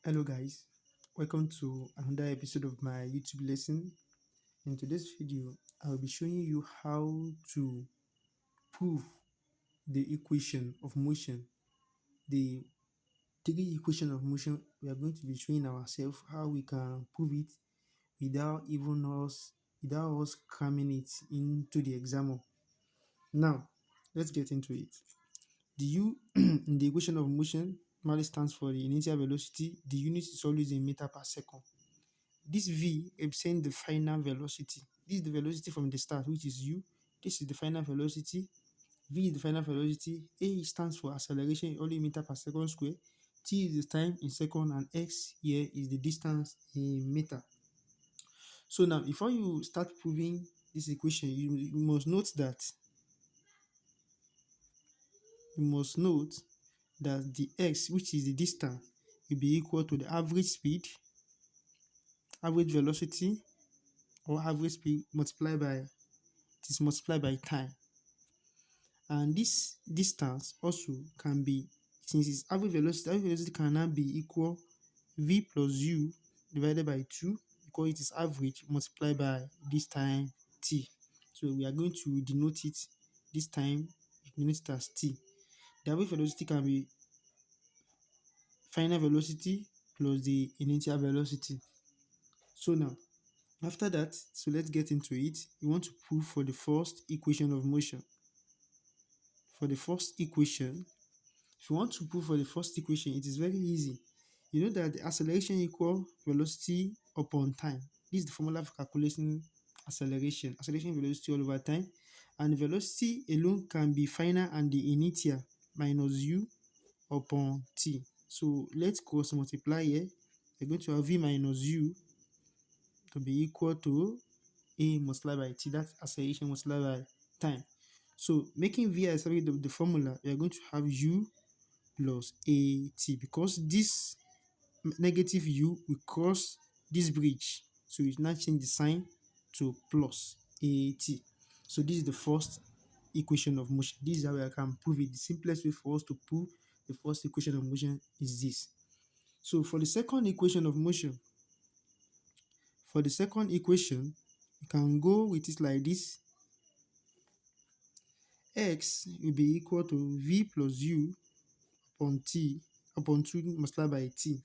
Hello guys, welcome to another episode of my YouTube lesson. In today's video, I'll be showing you how to prove the equation of motion. The three equation of motion, we are going to be showing ourselves how we can prove it without us cramming it into the exam. Now, let's get into it. The U in the equation of motion normally stands for the initial velocity. The unit is always in meter per second. This V represents the final velocity. This is the velocity from the start, which is U. This is the final velocity. V is the final velocity. A stands for acceleration, only meter per second square. T is the time in second, and X here is the distance in meter. So now, before you start proving this equation, you must note that the X, which is the distance, will be equal to the average speed, average velocity, or average speed multiplied by time. And this distance also can be, since it's average velocity can now be equal v plus u divided by 2 because it is average multiplied by this time t. So we are going to denote it this time, denote it as t. The average velocity can be final velocity plus the initial velocity. So now, after that, so let's get into it. We want to prove for the first equation of motion. For the first equation, if you want to prove for the first equation, it is very easy. You know that the acceleration equal velocity upon time. This is the formula for calculating acceleration. Acceleration velocity all over time. And velocity alone can be final and the initial minus u upon t. So let's cross multiply here. We're going to have v minus u to be equal to a multiplied by t. That's acceleration multiplied by time. So making v as the formula, we are going to have u plus at, because this negative u will cross this bridge, so you now change the sign to plus at. So this is the first equation of motion. This is how I can prove it. The simplest way for us to prove the first equation of motion is this. So for the second equation of motion, you can go with it like this. X will be equal to v plus u upon 2 multiplied by t.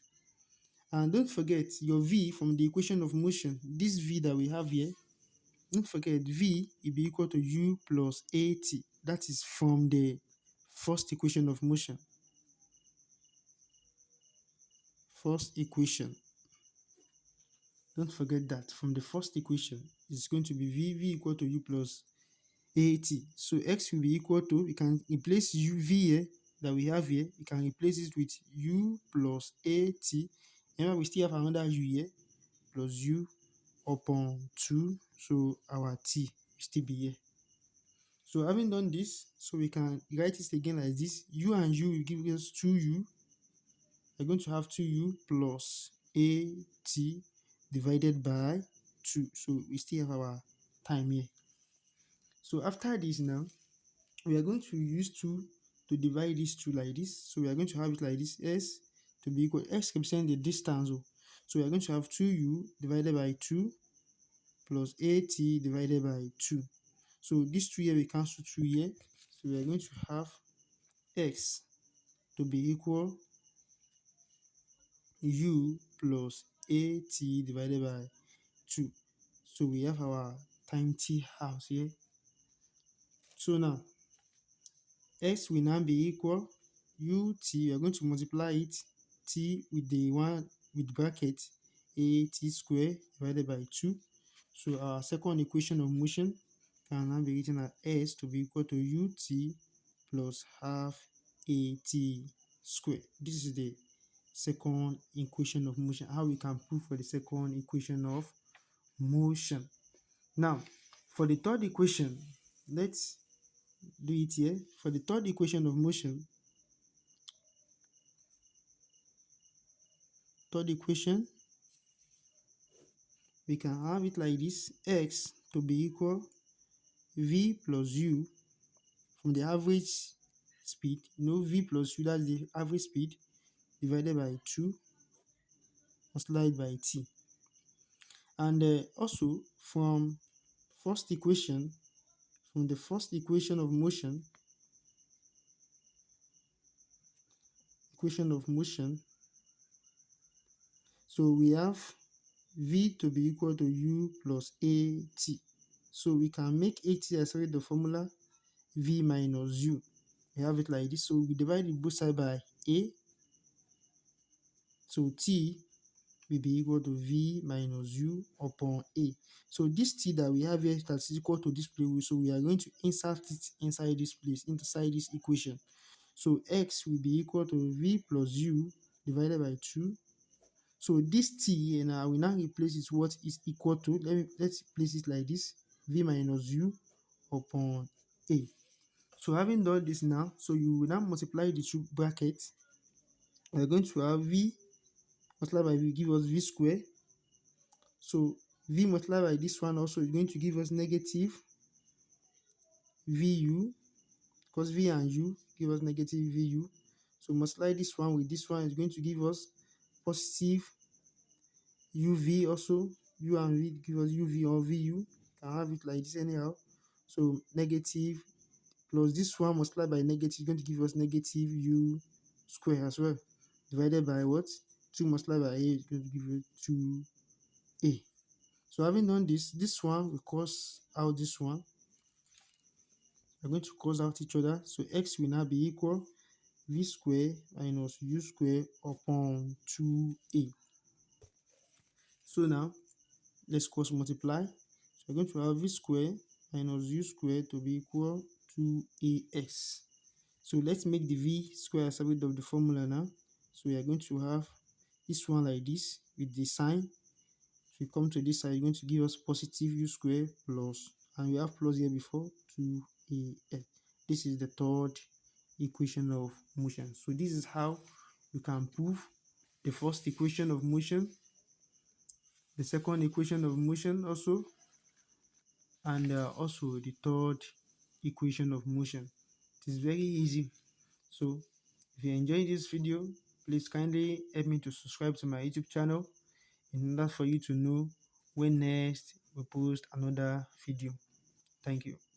And don't forget your v from the equation of motion, this v that we have here, don't forget v will be equal to u plus at. That is from the first equation of motion. First equation. Don't forget that from the first equation, it's going to be v equal to u plus at. So x will be equal to, we can replace v here that we have here, we can replace it with u plus at. Remember, we still have another u here, plus u upon 2. So our t will still be here. So having done this, so we can write it again like this. U and u will give us 2u. We're going to have 2u plus at divided by 2. So we still have our time here. So after this now, we are going to use 2 to divide these 2 like this. So we are going to have it like this. S to be equal, x represents the distance. So we are going to have 2u divided by 2 plus at divided by 2. So these 2 here, we cancel 2 here. So we are going to have x to be equal u plus at divided by 2. So we have our time t house here. So now x will now be equal ut. We are going to multiply it, t with the one with bracket, at square divided by 2. So our second equation of motion can now be written as s to be equal to ut plus half at square. This is the second equation of motion. How we can prove for the second equation of motion. Now, for the third equation, let's do it here. For the third equation of motion, we can have it like this. X to be equal v plus u from the average speed. V plus u, that's the average speed, divided by 2 multiplied by t. And also first equation, from the first equation of motion, so we have v to be equal to u plus at. So we can make at as the formula v minus u. We have it like this. So we divide both sides by a. So t will be equal to v minus u upon a. So this t that we have here that is equal to this place, so we are going to insert it inside this place, inside this equation. So x will be equal to v plus u divided by 2. So this t and I will now replace it what is equal to, let's place it like this, v minus u upon a. So having done this now, so you will now multiply the two brackets. We are going to have v multiplied by v give us v square. So v multiplied by this one also is going to give us negative vu, because v and u give us negative vu. So multiply this one with this one is going to give us positive uv also. U and v give us uv or vu. Can have it like this anyhow. So negative plus this one multiplied by negative is going to give us negative u square as well, divided by what? 2 multiplied by a is going to give you 2a. So having done this one will cross out this one. We're going to cross out each other. So x will now be equal v square minus u square upon 2a. So now let's cross multiply. So we're going to have v square minus u square to be equal to ax. So let's make the v square as separate of the formula now. So we are going to have this one like this with the sign. If we come to this side, you're going to give us positive u square plus, and we have plus here before, 2ax. This is the third equation of motion. So this is how you can prove the first equation of motion, the second equation of motion also, and also the third equation of motion. It is very easy. So if you enjoyed this video, please kindly help me to subscribe to my YouTube channel in order for you to know when next we post another video. Thank you.